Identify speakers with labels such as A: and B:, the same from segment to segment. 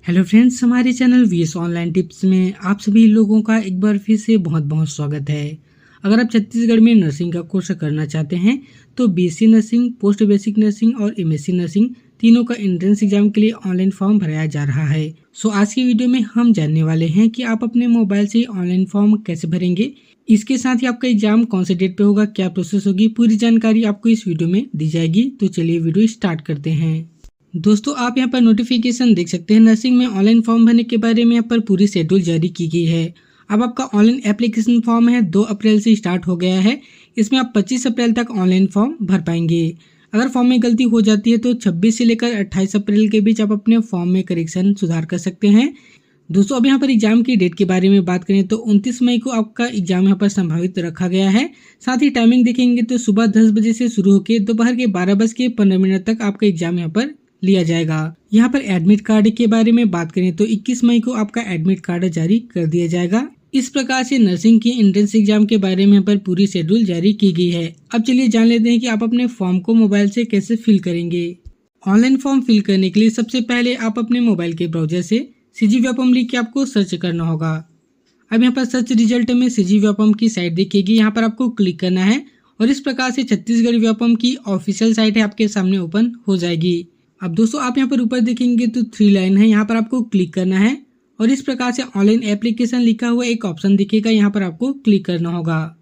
A: Hello friends, हमारे channel VS online tips में आप सभी लोगों का एक बार फिर से बहुत बहुत स्वागत है। अगर आप छत्तीसगढ़ में नर्सिंग का कोर्स करना चाहते हैं तो BSc nursing, post basic nursing और एमएससी नर्सिंग तीनों का एंट्रेंस एग्जाम के लिए ऑनलाइन फॉर्म भराया जा रहा है। आज की वीडियो में हम जानने वाले हैं कि आप अपने मोबाइल से ऑनलाइन फॉर्म कैसे भरेंगे, इसके साथ ही आपका एग्जाम कौन से डेट पे होगा, क्या प्रोसेस होगी, पूरी जानकारी आपको इस वीडियो में दी जाएगी। तो चलिए वीडियो स्टार्ट करते हैं। दोस्तों, आप यहाँ पर नोटिफिकेशन देख सकते हैं। नर्सिंग में ऑनलाइन फॉर्म भरने के बारे में यहाँ पर पूरी शेड्यूल जारी की गई है। अब आपका ऑनलाइन एप्लीकेशन फॉर्म है 2 अप्रैल से स्टार्ट हो गया है। इसमें आप 25 अप्रैल तक ऑनलाइन फॉर्म भर पाएंगे। अगर फॉर्म में गलती हो जाती है तो 26 से लेकर 28 अप्रैल के बीच आप अपने फॉर्म में करेक्शन सुधार कर सकते हैं। दोस्तों, अब यहाँ पर एग्जाम की डेट के बारे में बात करें तो 29 मई को आपका एग्जाम यहाँ पर संभावित रखा गया है। साथ ही टाइमिंग देखेंगे तो सुबह 10 बजे से शुरू होकर दोपहर के 12:15 तक आपका एग्जाम यहाँ पर लिया जाएगा। यहाँ पर एडमिट कार्ड के बारे में बात करें तो 21 मई को आपका एडमिट कार्ड जारी कर दिया जाएगा। इस प्रकार से नर्सिंग की एंट्रेंस एग्जाम के बारे में यहाँ पर पूरी शेड्यूल जारी की गई है। अब चलिए जान लेते हैं कि आप अपने फॉर्म को मोबाइल से कैसे फिल करेंगे। ऑनलाइन फॉर्म फिल करने के लिए सबसे पहले आप अपने मोबाइल के ब्राउजर से सीजी व्यापम लिख के आपको सर्च करना होगा। अब यहाँ पर सर्च रिजल्ट में सीजी व्यापम की साइट दिखेगी, यहाँ पर आपको क्लिक करना है और इस प्रकार से छत्तीसगढ़ व्यापम की ऑफिशियल साइट है आपके सामने ओपन हो जाएगी। अब दोस्तों, आप यहाँ पर ऊपर देखेंगे तो 3 लाइन है, यहाँ पर आपको क्लिक करना है और इस प्रकार से ऑनलाइन एप्लीकेशन लिखा हुआ एक ऑप्शन दिखेगा, यहाँ पर आपको क्लिक करना होगा।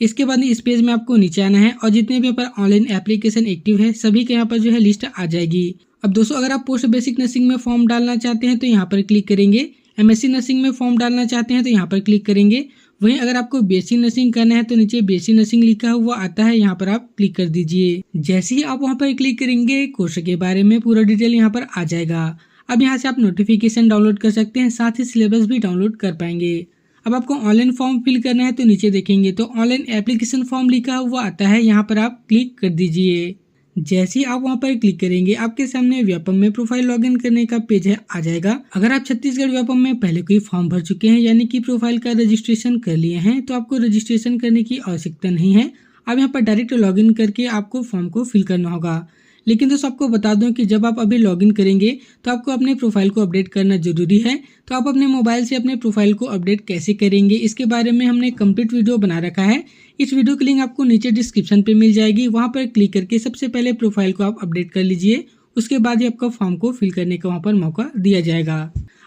A: इसके बाद इस पेज में आपको नीचे आना है और जितने भी यहाँ पर ऑनलाइन एप्लीकेशन एक्टिव है सभी के यहाँ पर जो है लिस्ट आ जाएगी। अब दोस्तों, अगर आप पोस्ट बेसिक नर्सिंग में फॉर्म डालना चाहते हैं तो यहाँ पर क्लिक करेंगे। एमएससी नर्सिंग में फॉर्म डालना चाहते हैं तो यहाँ पर क्लिक करेंगे। वहीं अगर आपको बीएससी नर्सिंग करना है तो नीचे बीएससी नर्सिंग लिखा हुआ आता है, यहाँ पर आप क्लिक कर दीजिए। जैसे ही आप वहाँ पर क्लिक करेंगे कोर्स के बारे में पूरा डिटेल यहाँ पर आ जाएगा। अब यहाँ से आप नोटिफिकेशन डाउनलोड कर सकते हैं, साथ ही सिलेबस भी डाउनलोड कर पाएंगे। अब आपको ऑनलाइन फॉर्म फिल करना है तो नीचे देखेंगे तो ऑनलाइन एप्लीकेशन फॉर्म लिखा हुआ आता है, यहाँ पर आप क्लिक कर दीजिए। जैसे ही आप वहां पर क्लिक करेंगे आपके सामने व्यापम में प्रोफाइल लॉगिन करने का पेज है आ जाएगा। अगर आप छत्तीसगढ़ व्यापम में पहले कोई फॉर्म भर चुके हैं यानी कि प्रोफाइल का रजिस्ट्रेशन कर लिए हैं तो आपको रजिस्ट्रेशन करने की आवश्यकता नहीं है। अब यहाँ पर डायरेक्ट लॉगिन करके आपको फॉर्म को फिल करना होगा। लेकिन दोस्तों, आपको बता दूं कि जब आप अभी लॉगिन करेंगे तो आपको अपने प्रोफाइल को अपडेट करना जरूरी है। तो आप अपने मोबाइल से अपने प्रोफाइल को अपडेट कैसे करेंगे इसके बारे में हमने कंप्लीट वीडियो बना रखा है। इस वीडियो की लिंक आपको नीचे डिस्क्रिप्शन पे मिल जाएगी, वहां पर क्लिक करके सबसे पहले प्रोफाइल को आप अपडेट कर लीजिए। उसके बाद ही आपका फॉर्म को फिल करने का वहां पर मौका दिया जाएगा।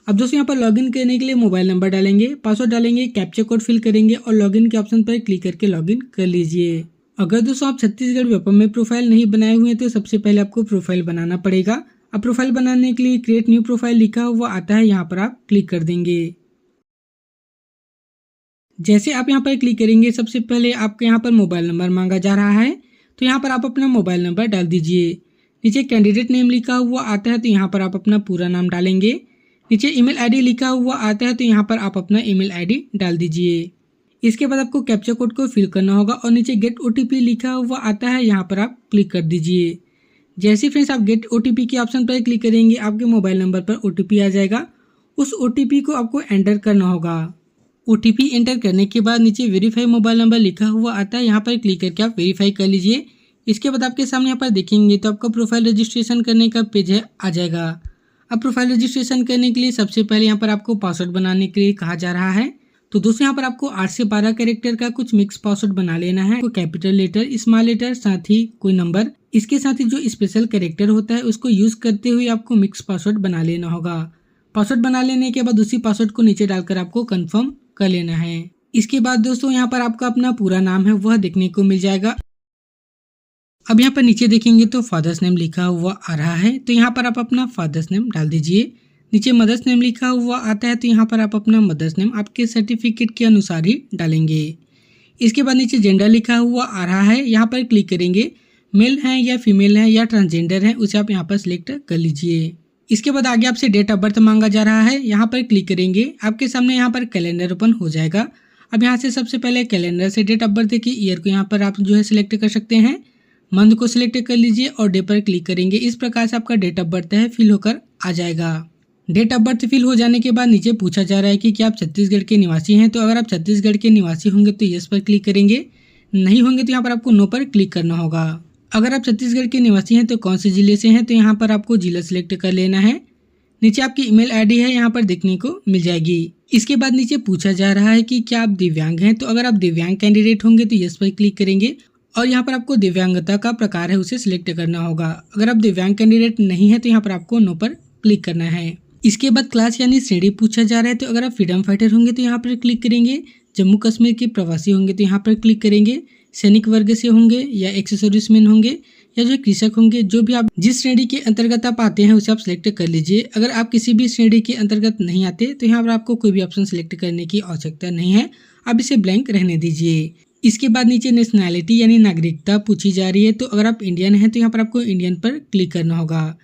A: अब दोस्तों, यहाँ पर लॉगिन करने के लिए मोबाइल नंबर डालेंगे, पासवर्ड डालेंगे, कैप्चा कोड फिल करेंगे और लॉगिन के ऑप्शन पर क्लिक करके लॉगिन कर लीजिए। अगर दोस्तों आप छत्तीसगढ़ व्यापम में प्रोफाइल नहीं बनाए हुए हैं तो सबसे पहले आपको प्रोफाइल बनाना पड़ेगा। अब प्रोफाइल बनाने के लिए क्रिएट न्यू प्रोफाइल लिखा हुआ आता है, यहाँ पर आप क्लिक कर देंगे। जैसे आप यहाँ पर क्लिक करेंगे सबसे पहले आपके यहाँ पर मोबाइल नंबर मांगा जा रहा है, तो यहाँ पर आप अपना मोबाइल नंबर डाल दीजिए। नीचे कैंडिडेट नेम लिखा हुआ आता है तो यहाँ पर आप अपना पूरा नाम डालेंगे। नीचे ईमेल आईडी लिखा हुआ आता है तो यहाँ पर आप अपना ईमेल आईडी डाल दीजिए। इसके बाद आपको कैप्चा कोड को फिल करना होगा और नीचे गेट ओटीपी लिखा हुआ आता है, यहाँ पर आप क्लिक कर दीजिए। जैसे फ्रेंड्स आप गेट ओटीपी के ऑप्शन पर क्लिक करेंगे आपके मोबाइल नंबर पर ओटीपी आ जाएगा। उस ओटीपी को आपको एंटर करना होगा। ओटीपी एंटर करने के बाद नीचे वेरीफाई मोबाइल नंबर लिखा हुआ आता है, यहाँ पर क्लिक करके आप वेरीफाई कर लीजिए। इसके बाद आपके सामने यहाँ पर देखेंगे तो आपका प्रोफाइल रजिस्ट्रेशन करने का पेज है आ जाएगा। अब प्रोफाइल रजिस्ट्रेशन करने के लिए सबसे पहले यहाँ पर आपको पासवर्ड बनाने के लिए कहा जा रहा है। तो दोस्तों, यहाँ पर आपको 8 से 12 कैरेक्टर का कुछ मिक्स पासवर्ड बना लेना है। कोई कैपिटल लेटर, स्मॉल लेटर, साथ ही कोई नंबर, इसके साथ ही जो स्पेशल कैरेक्टर होता है उसको यूज करते हुए आपको मिक्स पासवर्ड बना लेना होगा। पासवर्ड बना लेने के बाद उसी पासवर्ड को नीचे डालकर आपको कंफर्म कर लेना है। इसके बाद दोस्तों यहाँ पर आपका अपना पूरा नाम है वह देखने को मिल जाएगा। अब यहाँ पर नीचे देखेंगे तो फादर्स नेम लिखा हुआ आ रहा है, तो यहाँ पर आप अपना फादर्स नेम डाल दीजिए। नीचे मदर्स नेम लिखा हुआ आता है तो यहाँ पर आप अपना मदर्स नेम आपके सर्टिफिकेट के अनुसार ही डालेंगे। इसके बाद नीचे जेंडर लिखा हुआ आ रहा है, यहाँ पर क्लिक करेंगे। मेल है या फीमेल है या ट्रांसजेंडर है उसे आप यहाँ पर सिलेक्ट कर लीजिए। इसके बाद आगे आपसे डेट ऑफ बर्थ मांगा जा रहा है, यहाँ पर क्लिक करेंगे। आपके सामने यहाँ पर कैलेंडर ओपन हो जाएगा। अब यहाँ से सबसे पहले कैलेंडर से डेट ऑफ बर्थ की ईयर को यहाँ पर आप जो है सिलेक्ट कर सकते हैं। मंथ को सिलेक्ट कर लीजिए और डे पर क्लिक करेंगे। इस प्रकार से आपका डेट ऑफ बर्थ है फिल होकर आ जाएगा। डेट ऑफ बर्थ फिल हो जाने के बाद नीचे पूछा जा रहा है कि क्या आप छत्तीसगढ़ के निवासी हैं। तो अगर आप छत्तीसगढ़ के निवासी होंगे तो यस पर क्लिक करेंगे, नहीं होंगे तो यहाँ पर आपको नो पर क्लिक करना होगा। अगर आप छत्तीसगढ़ के निवासी हैं तो कौन से जिले से हैं तो यहाँ पर आपको जिला सिलेक्ट कर लेना है। नीचे आपकी ईमेल आईडी है यहाँ पर देखने को मिल जाएगी। इसके बाद नीचे पूछा जा रहा है कि क्या आप दिव्यांग हैं, तो अगर आप दिव्यांग कैंडिडेट होंगे तो यस पर क्लिक करेंगे और यहाँ पर आपको दिव्यांगता का प्रकार है उसे सिलेक्ट करना होगा। अगर आप दिव्यांग कैंडिडेट नहीं है तो यहाँ पर आपको नो पर क्लिक करना है। इसके बाद क्लास यानी श्रेणी पूछा जा रहा है, तो अगर आप फ्रीडम फाइटर होंगे तो यहाँ पर क्लिक करेंगे, जम्मू कश्मीर के प्रवासी होंगे तो यहाँ पर क्लिक करेंगे, सैनिक वर्ग से होंगे या एक्सेसरीज मैन होंगे या जो कृषक होंगे, जो भी आप जिस श्रेणी के अंतर्गत आप आते हैं उसे आप सिलेक्ट कर लीजिए। अगर आप किसी भी श्रेणी के अंतर्गत नहीं आते तो यहाँ पर आपको कोई भी ऑप्शन सिलेक्ट करने की आवश्यकता नहीं है, आप इसे ब्लैंक रहने दीजिए। इसके बाद नीचे नेशनैलिटी यानी नागरिकता पूछी जा रही है, तो अगर आप इंडियन हैं तो यहाँ पर आपको इंडियन पर क्लिक करना होगा।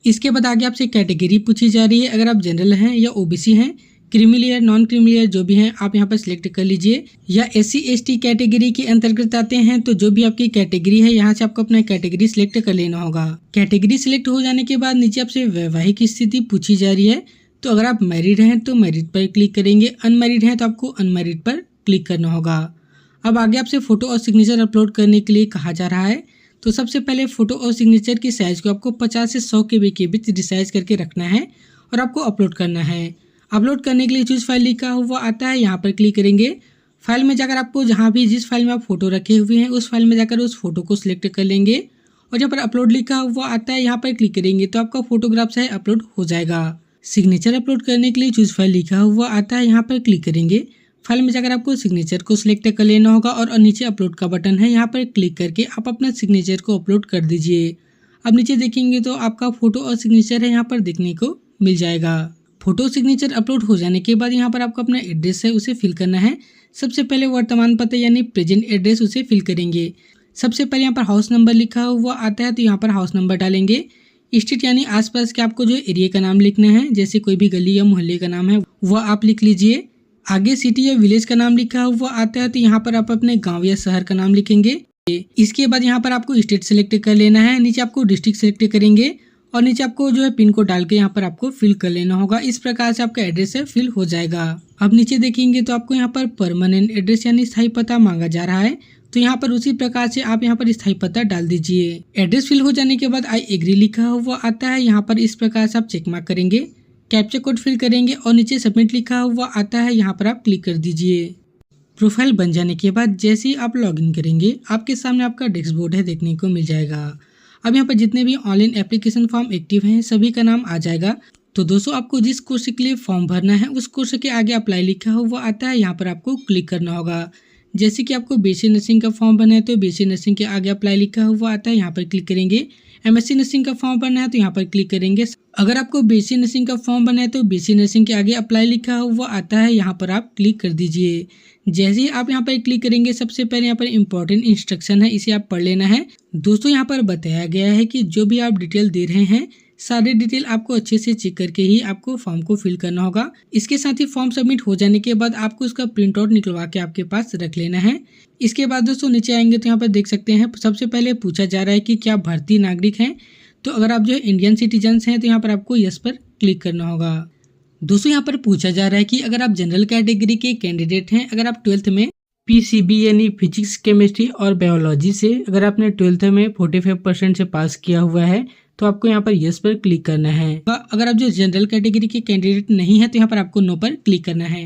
A: इसके बाद आगे आपसे कैटेगरी पूछी जा रही है, अगर आप जनरल हैं या ओबीसी हैं, क्रीमिलियर नॉन क्रीमिलियर जो भी हैं आप यहाँ पर सिलेक्ट कर लीजिए, या SC ST कैटेगरी के अंतर्गत आते हैं तो जो भी आपकी कैटेगरी है यहाँ से आपको अपना कैटेगरी सिलेक्ट कर लेना होगा। कैटेगरी सिलेक्ट हो जाने के बाद नीचे आपसे वैवाहिक स्थिति पूछी जा रही है, तो अगर आप मैरिड हैं तो मैरिड पर क्लिक करेंगे, अनमैरिड हैं तो आपको अनमैरिड पर क्लिक करना होगा। अब आगे आपसे फोटो और सिग्नेचर अपलोड करने के लिए कहा जा रहा है, तो सबसे पहले फोटो और सिग्नेचर की साइज को आपको 50 से 100 KB के बीच रिसाइज करके रखना है और आपको अपलोड करना है। अपलोड करने के लिए चूज फाइल लिखा हुआ आता है, यहाँ पर क्लिक करेंगे। फाइल में जाकर आपको जहाँ भी जिस फाइल में आप फोटो रखे हुए हैं उस फाइल में जाकर उस फोटो को सिलेक्ट कर लेंगे और जहाँ पर अपलोड लिखा हुआ आता है यहाँ पर क्लिक करेंगे तो आपका फोटोग्राफ है अपलोड हो जाएगा। सिग्नेचर अपलोड करने के लिए चूज फाइल लिखा हुआ आता है, यहाँ पर क्लिक करेंगे। फाइल में जाकर आपको सिग्नेचर को सिलेक्ट कर लेना होगा और नीचे अपलोड का बटन है, यहाँ पर क्लिक करके आप अपना सिग्नेचर को अपलोड कर दीजिए। अब नीचे देखेंगे तो आपका फोटो और सिग्नेचर है यहाँ पर देखने को मिल जाएगा। फोटो सिग्नेचर अपलोड हो जाने के बाद यहाँ पर आपको अपना एड्रेस है उसे फिल करना है। सबसे पहले वर्तमान पता यानी प्रेजेंट एड्रेस उसे फिल करेंगे। सबसे पहले यहाँ पर हाउस नंबर लिखा हुआ आता है, तो यहाँ पर हाउस नंबर डालेंगे। स्ट्रीट यानी आसपास के आपको जो एरिया का नाम लिखना है, जैसे कोई भी गली या मोहल्ले का नाम है वह आप लिख लीजिए। आगे सिटी या विलेज का नाम लिखा हुआ आता है, तो यहाँ पर आप अपने गाँव या शहर का नाम लिखेंगे। इसके बाद यहाँ पर आपको स्टेट सेलेक्ट कर लेना है, नीचे आपको डिस्ट्रिक्ट सेलेक्ट करेंगे और नीचे आपको जो है पिन कोड डाल के यहाँ पर आपको फिल कर लेना होगा। इस प्रकार से आपका एड्रेस है फिल हो जाएगा। अब नीचे देखेंगे तो आपको यहाँ पर परमानेंट एड्रेस यानी स्थायी पता मांगा जा रहा है, तो यहाँ पर उसी प्रकार से आप यहाँ पर स्थायी पता डाल दीजिए। एड्रेस फिल हो जाने के बाद आई एग्री लिखा हुआ आता है, यहाँ पर इस प्रकार से आप चेक मार्क करेंगे, कैप्चा कोड फिल करेंगे और नीचे सबमिट लिखा हुआ आता है, यहाँ पर आप क्लिक कर दीजिए। प्रोफाइल बन जाने के बाद जैसे ही आप लॉगिन करेंगे आपके सामने आपका डैशबोर्ड है देखने को मिल जाएगा। अब यहाँ पर जितने भी ऑनलाइन एप्लीकेशन फॉर्म एक्टिव हैं सभी का नाम आ जाएगा। तो दोस्तों आपको जिस कोर्स के लिए फॉर्म भरना है उस कोर्स के आगे अप्लाई लिखा हुआ आता है, यहाँ पर आपको क्लिक करना होगा। जैसे कि आपको BSc नर्सिंग का फॉर्म भरना है तो BSc नर्सिंग के आगे अप्लाई लिखा हुआ आता है, यहाँ पर क्लिक करेंगे। MSc नर्सिंग का फॉर्म भरना है तो यहाँ पर क्लिक करेंगे। अगर आपको BSc नर्सिंग का फॉर्म भरना है तो BSc नर्सिंग के आगे अप्लाई लिखा हुआ आता है, यहाँ पर आप क्लिक कर दीजिए। जैसे ही आप यहाँ पर क्लिक करेंगे सबसे पहले यहाँ पर इम्पोर्टेंट इंस्ट्रक्शन है, इसे आप पढ़ लेना है। दोस्तों यहाँ पर बताया गया है कि जो भी आप डिटेल दे रहे हैं सारे डिटेल आपको अच्छे से चेक करके ही आपको फॉर्म को फिल करना होगा। इसके साथ ही फॉर्म सबमिट हो जाने के बाद आपको उसका प्रिंट आउट निकलवा के आपके पास रख लेना है। इसके बाद दोस्तों नीचे आएंगे तो यहाँ पर देख सकते हैं सबसे पहले पूछा जा रहा है कि क्या भारतीय नागरिक हैं, तो अगर आप जो है इंडियन सिटीजन्स हैं तो यहाँ पर आपको यस पर क्लिक करना होगा। दोस्तों यहाँ पर पूछा जा रहा है कि अगर आप जनरल कैटेगरी के कैंडिडेट हैं, अगर आप 12th में PCB यानी फिजिक्स केमिस्ट्री और बायोलॉजी से अगर आपने 12th में 45% से पास किया हुआ है तो आपको यहाँ पर यस पर क्लिक करना है। अगर आप जो जनरल कैटेगरी के कैंडिडेट नहीं है तो यहाँ पर आपको नो पर क्लिक करना है।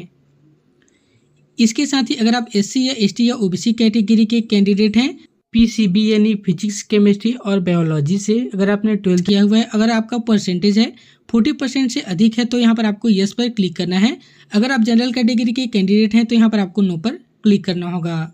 A: इसके साथ ही अगर आप SC या ST या OBC कैटेगरी के कैंडिडेट हैं, PCB यानी फिजिक्स केमिस्ट्री और बायोलॉजी से अगर आपने 12th किया हुआ है, अगर आपका परसेंटेज है 40% से अधिक है तो यहाँ पर आपको यस पर क्लिक करना है। अगर आप जनरल कैटेगरी के कैंडिडेट हैं तो यहाँ पर आपको नो पर क्लिक करना होगा।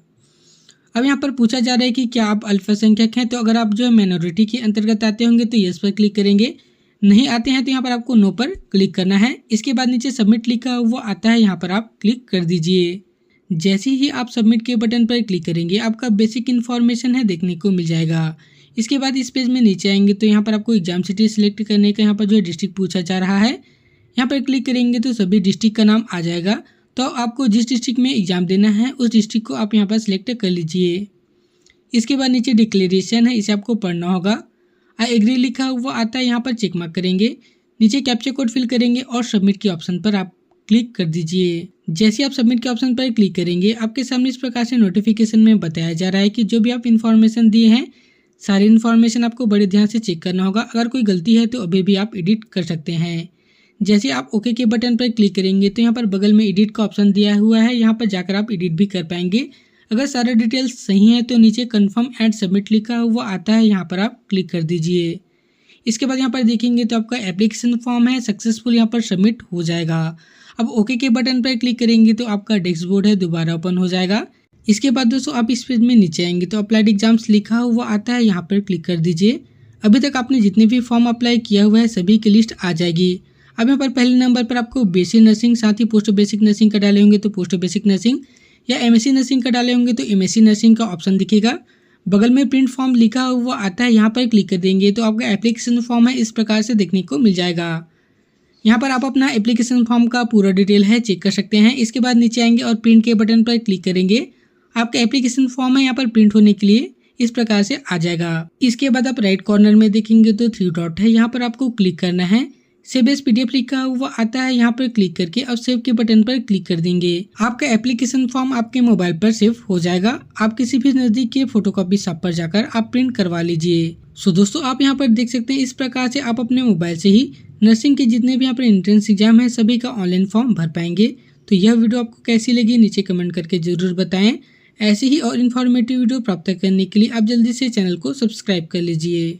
A: अब यहाँ पर पूछा जा रहा है कि क्या आप अल्पसंख्यक हैं, तो अगर आप जो है माइनॉरिटी के अंतर्गत आते होंगे तो यस पर क्लिक करेंगे, नहीं आते हैं तो यहाँ पर आपको नो पर क्लिक करना है। इसके बाद नीचे सबमिट लिखा हुआ आता है, यहाँ पर आप क्लिक कर दीजिए। जैसे ही आप सबमिट के बटन पर क्लिक करेंगे आपका बेसिक इन्फॉर्मेशन है देखने को मिल जाएगा। इसके बाद इस पेज में नीचे आएंगे तो यहाँ पर आपको एग्जाम सिटी सिलेक्ट करने का यहाँ पर जो है डिस्ट्रिक्ट पूछा जा रहा है, यहाँ पर क्लिक करेंगे तो सभी डिस्ट्रिक्ट का नाम आ जाएगा। तो आपको जिस डिस्ट्रिक्ट में एग्जाम देना है उस डिस्ट्रिक्ट को आप यहाँ पर सिलेक्ट कर लीजिए। इसके बाद नीचे डिक्लेरेशन है, इसे आपको पढ़ना होगा। आई एग्री लिखा हुआ आता है, यहाँ पर चेक मार्क करेंगे, नीचे कैप्चा कोड फिल करेंगे और सबमिट के ऑप्शन पर आप क्लिक कर दीजिए। जैसे आप सबमिट के ऑप्शन पर क्लिक करेंगे आपके सामने इस प्रकार से नोटिफिकेशन में बताया जा रहा है कि जो भी आप इन्फॉर्मेशन दिए हैं सारी इन्फॉर्मेशन आपको बड़े ध्यान से चेक करना होगा। अगर कोई गलती है तो अभी भी आप एडिट कर सकते हैं। जैसे आप ओके के बटन पर क्लिक करेंगे तो यहाँ पर बगल में एडिट का ऑप्शन दिया हुआ है, यहाँ पर जाकर आप एडिट भी कर पाएंगे। अगर सारा डिटेल्स सही है तो नीचे कंफर्म एंड सबमिट लिखा हुआ आता है, यहाँ पर आप क्लिक कर दीजिए। इसके बाद यहाँ पर देखेंगे तो आपका एप्लीकेशन फॉर्म है सक्सेसफुल यहाँ पर सबमिट हो जाएगा। अब ओके के बटन पर क्लिक करेंगे तो आपका डैशबोर्ड है दोबारा ओपन हो जाएगा। इसके बाद दोस्तों आप इस पेज में नीचे आएंगे तो अप्लाइड एग्जाम्स लिखा हुआ आता है, यहाँ पर क्लिक कर दीजिए। अभी तक आपने जितने भी फॉर्म अप्लाई किया हुआ है सभी की लिस्ट आ जाएगी। अब यहाँ पर पहले नंबर पर आपको बेसिक नर्सिंग, साथ ही पोस्ट बेसिक नर्सिंग का डाले होंगे तो पोस्ट बेसिक नर्सिंग, या एमएससी नर्सिंग का डाले होंगे तो एमएससी नर्सिंग का ऑप्शन दिखेगा। बगल में प्रिंट फॉर्म लिखा हुआ आता है, यहाँ पर क्लिक कर देंगे तो आपका एप्लीकेशन फॉर्म है इस प्रकार से देखने को मिल जाएगा। यहाँ पर आप अपना एप्लीकेशन फॉर्म का पूरा डिटेल है चेक कर सकते हैं। इसके बाद नीचे आएंगे और प्रिंट के बटन पर क्लिक करेंगे। आपका एप्लीकेशन फॉर्म है यहाँ पर प्रिंट होने के लिए इस प्रकार से आ जाएगा। इसके बाद आप राइट कॉर्नर में देखेंगे तो 3 डॉट है, यहाँ पर आपको क्लिक करना है। सेव एज पीडीएफ लिखा हुआ आता है, यहाँ पर क्लिक करके अब सेव के बटन पर क्लिक कर देंगे। आपका एप्लीकेशन फॉर्म आपके मोबाइल पर सेव हो जाएगा। आप किसी भी नजदीक के फोटोकॉपी शॉप पर जाकर आप प्रिंट करवा लीजिए। सो दोस्तों आप यहाँ पर देख सकते हैं इस प्रकार से आप अपने मोबाइल से ही नर्सिंग के जितने भी यहाँ पर एंट्रेंस एग्जाम है सभी का ऑनलाइन फॉर्म भर पाएंगे। तो यह वीडियो आपको कैसी लगी नीचे कमेंट करके जरूर बताएं। ऐसी ही और इन्फॉर्मेटिव वीडियो प्राप्त करने के लिए आप जल्दी से चैनल को सब्सक्राइब कर लीजिए।